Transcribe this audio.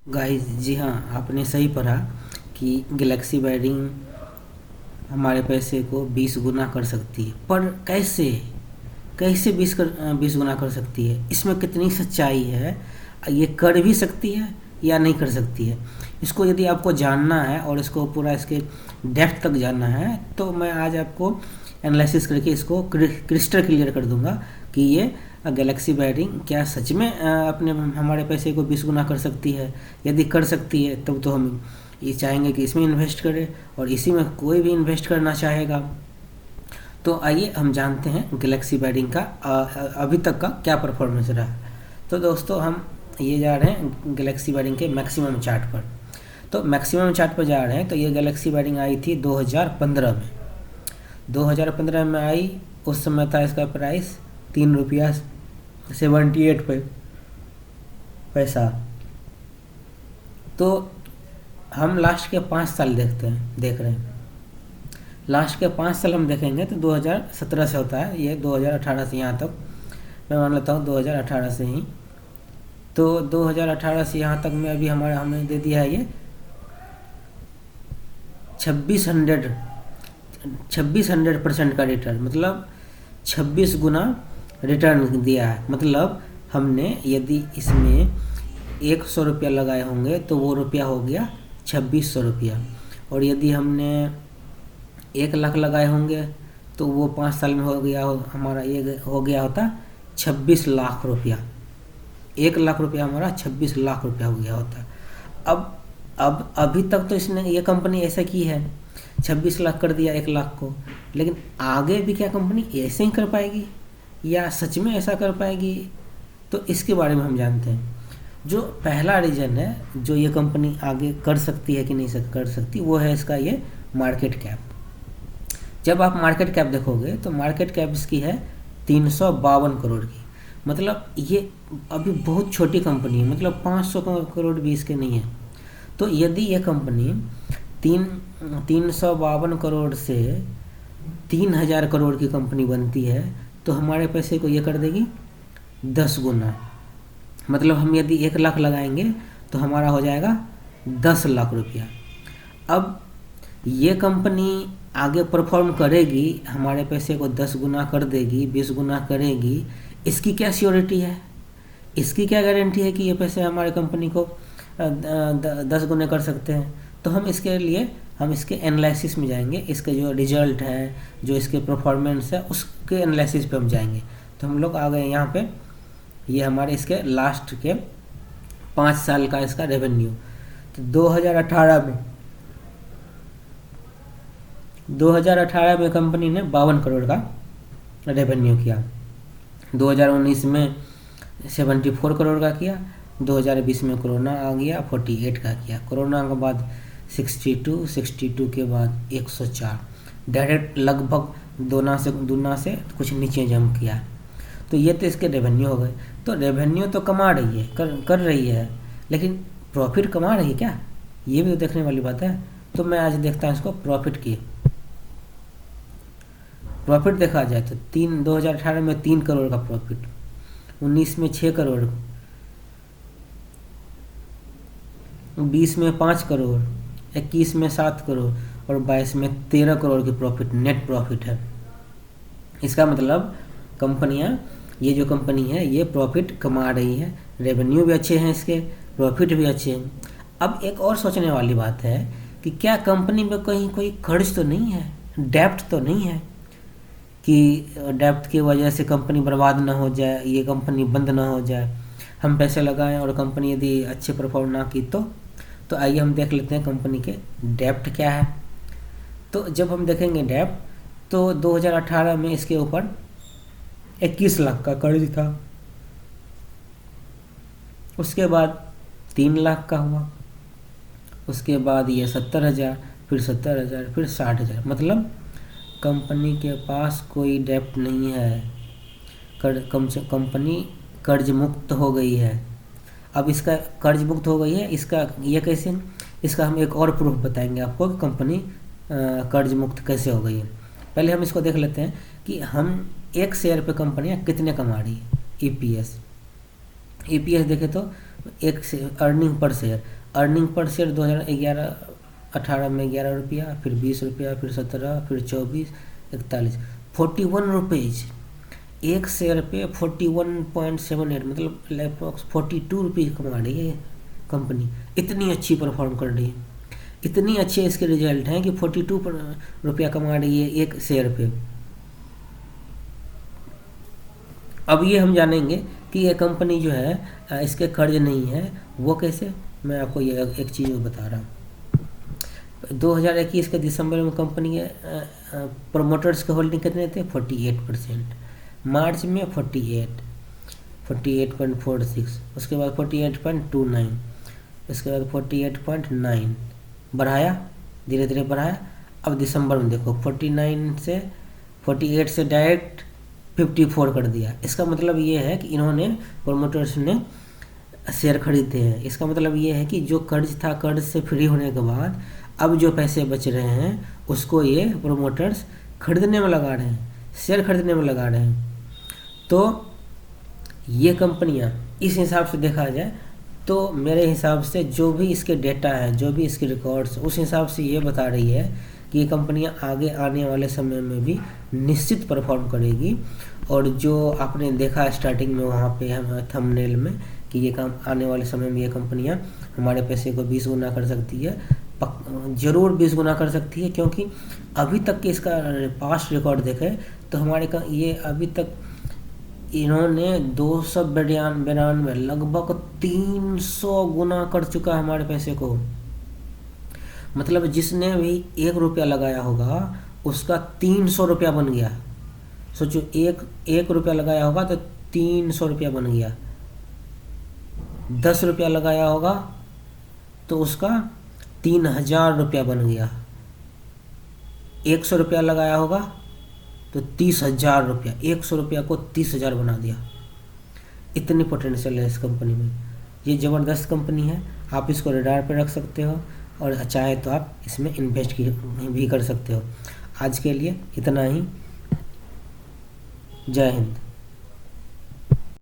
Guys जी हाँ, आपने सही पढ़ा कि गैलेक्सी वायरिंग हमारे पैसे को 20 गुना कर सकती है। पर कैसे कैसे 20 गुना कर सकती है? इसमें कितनी सच्चाई है? ये कर भी सकती है या नहीं कर सकती है? इसको यदि आपको जानना है और इसको पूरा इसके डेप्थ तक जानना है तो मैं आज आपको एनालिसिस करके इसको क्रिस्टल क्लियर कर दूंगा कि ये गैलेक्सी वायरिंग क्या सच में अपने हमारे पैसे को 20 गुना कर सकती है। यदि कर सकती है तब तो हम ये चाहेंगे कि इसमें इन्वेस्ट करें, और इसी में कोई भी इन्वेस्ट करना चाहेगा। तो आइए हम जानते हैं गैलेक्सी वायरिंग का अभी तक का क्या परफॉर्मेंस रहा। तो दोस्तों हम ये जा रहे हैं गैलेक्सी वायरिंग के मैक्सिमम चार्ट पर। तो मैक्सिमम चार्ट पर जा रहे हैं तो ये गैलेक्सी वायरिंग आई थी 2015 में। 2015 में आई, उस समय था इसका प्राइस 3 रुपया 78 पैसा। तो हम लास्ट के 5 साल देख रहे हैं। लास्ट के 5 साल हम देखेंगे तो 2017 से होता है, ये 2018 से यहाँ तक मैं मान लेता हूँ 2018 से ही। तो 2018 से यहाँ तक में अभी हमें दे दिया है ये 2600% का रिटर्न, मतलब 26 गुना रिटर्न दिया है। मतलब हमने यदि इसमें 100 रुपया लगाए होंगे तो वो रुपया हो गया 2600 रुपया, और यदि हमने 1 लाख लगाए होंगे तो वो 5 साल में हो गया हमारा ये हो गया होता 26 लाख रुपया। 1 लाख रुपया हमारा 26 लाख रुपया हो गया होता। अब अभी तक तो इसने ये कंपनी ऐसा की है, 26 लाख कर दिया 1 लाख को, लेकिन आगे भी क्या कंपनी ऐसे ही कर पाएगी या सच में ऐसा कर पाएगी? तो इसके बारे में हम जानते हैं। जो पहला रीजन है जो ये कंपनी आगे कर सकती है कि नहीं कर सकती, वो है इसका ये मार्केट कैप। जब आप मार्केट कैप देखोगे तो मार्केट कैप इसकी है 352 करोड़ की। मतलब ये अभी बहुत छोटी कंपनी है, मतलब 500 करोड़ भी इसके नहीं है। तो यदि ये कंपनी 352 करोड़ से 3000 करोड़ की कंपनी बनती है तो हमारे पैसे को ये कर देगी 10 गुना। मतलब हम यदि 1 लाख लगाएंगे तो हमारा हो जाएगा 10 लाख रुपया। अब ये कंपनी आगे परफॉर्म करेगी, हमारे पैसे को 10 गुना कर देगी, 20 गुना करेगी, इसकी क्या श्योरिटी है? इसकी क्या गारंटी है कि ये पैसे हमारे कंपनी को 10 गुने कर सकते हैं? तो हम इसके लिए हम इसके एनालिसिस में जाएंगे, इसके जो रिजल्ट है, जो इसके परफॉर्मेंस है, उसके एनालिसिस पे हम जाएंगे। तो हम लोग आ गए यहाँ पे, ये हमारे इसके लास्ट के 5 साल का इसका रेवेन्यू। तो 2018 में कंपनी ने 52 करोड़ का रेवेन्यू किया, 2019 में 74 करोड़ का किया, 2020 में कोरोना आ गया 48 का किया, कोरोना के बाद 62 के बाद 104, डायरेक्ट लगभग दूना से कुछ नीचे जंप किया। तो ये तो इसके रेवेन्यू हो गए। तो रेवेन्यू तो कमा रही है, कर रही है, लेकिन प्रॉफिट कमा रही है क्या? ये भी तो देखने वाली बात है। तो मैं आज देखता हूँ इसको प्रॉफिट की। प्रॉफिट देखा जाए तो 2018 में 3 करोड़ का प्रॉफिट, 19 में 6 करोड़, 20 में 5 करोड़, 21 में 7 करोड़ और 22 में 13 करोड़ की प्रॉफिट, नेट प्रॉफिट है। इसका मतलब कंपनियां, ये जो कंपनी है ये प्रॉफिट कमा रही है, रेवेन्यू भी अच्छे हैं इसके, प्रॉफिट भी अच्छे हैं। अब एक और सोचने वाली बात है कि क्या कंपनी में कहीं कोई कर्ज तो नहीं है, डेप्ट तो नहीं है कि डेप्ट की वजह से कंपनी बर्बाद ना हो जाए, ये कंपनी बंद ना हो जाए, हम पैसे लगाएं और कंपनी यदि अच्छे परफॉर्म ना की तो आइए हम देख लेते हैं कंपनी के डेप्ट क्या है। तो जब हम देखेंगे डेप्ट तो 2018 में इसके ऊपर 21 लाख का कर्ज था, उसके बाद 3 लाख का हुआ, उसके बाद ये 70,000, फिर 70,000, फिर 60,000। मतलब कंपनी के पास कोई डेप्ट नहीं है, कंपनी कर्ज मुक्त हो गई है। अब इसका कर्ज मुक्त हो गई है, इसका ये कैसे? इसका हम एक और प्रूफ बताएंगे आपको कि कंपनी कर्ज मुक्त कैसे हो गई है। पहले हम इसको देख लेते हैं कि हम एक शेयर पे कंपनियां कितने कमा रही है। ईपीएस देखें तो एक से earning per share, earning per share 2011-18 में 11 रुपया, फिर 20 रुपया, फिर 17, फिर 24, 41, 41 रुपीज़ एक शेयर पे 41.78, मतलब लगभग 42 रुपीज़ कमा रही है कंपनी। इतनी अच्छी परफॉर्म कर रही है, इतनी अच्छे इसके रिजल्ट हैं कि 42 रुपया कमा रही है एक शेयर पे। अब ये हम जानेंगे कि ये कंपनी जो है इसके कर्ज नहीं है, वो कैसे, मैं आपको ये एक चीज़ बता रहा हूँ। 2021 के दिसंबर में कंपनी के प्रोमोटर्स के होल्डिंग कितने थे, 48%। मार्च में 48.46, उसके बाद 48.29, इसके बाद 48.9, बढ़ाया, धीरे धीरे बढ़ाया। अब दिसंबर में देखो 48 से डायरेक्ट 54 कर दिया। इसका मतलब ये है कि इन्होंने, प्रोमोटर्स ने शेयर खरीदते हैं। इसका मतलब ये है कि जो कर्ज था, कर्ज से फ्री होने के बाद अब जो पैसे बच रहे हैं उसको ये प्रोमोटर्स खरीदने में लगा रहे हैं, शेयर खरीदने में लगा रहे हैं। तो ये कंपनियां इस हिसाब से देखा जाए तो मेरे हिसाब से जो भी इसके डेटा है, जो भी इसके रिकॉर्ड्स, उस हिसाब से ये बता रही है कि ये कंपनियां आगे आने वाले समय में भी निश्चित परफॉर्म करेगी। और जो आपने देखा स्टार्टिंग में वहाँ पे थंबनेल में कि ये काम आने वाले समय में ये कंपनियां हमारे पैसे को 20 गुना कर सकती है, ज़रूर 20 गुना कर सकती है। क्योंकि अभी तक के इसका पास्ट रिकॉर्ड देखें तो हमारे का ये अभी तक इन्होंने 292 लगभग 300 गुना कर चुका है हमारे पैसे को। मतलब जिसने भी 1 रुपया लगाया होगा उसका 300 रुपया बन गया। सोचो, एक रुपया लगाया होगा तो 300 रुपया बन गया। 10 रुपया लगाया होगा तो उसका 3000 रुपया बन गया। 100 रुपया लगाया होगा तो 30,000 रुपया, 100 रुपया को 30,000 बना दिया। इतनी पोटेंशियल है इस कंपनी में। ये ज़बरदस्त कंपनी है, आप इसको रडार पे रख सकते हो और चाहे तो आप इसमें इन्वेस्ट भी कर सकते हो। आज के लिए इतना ही। जय हिंद।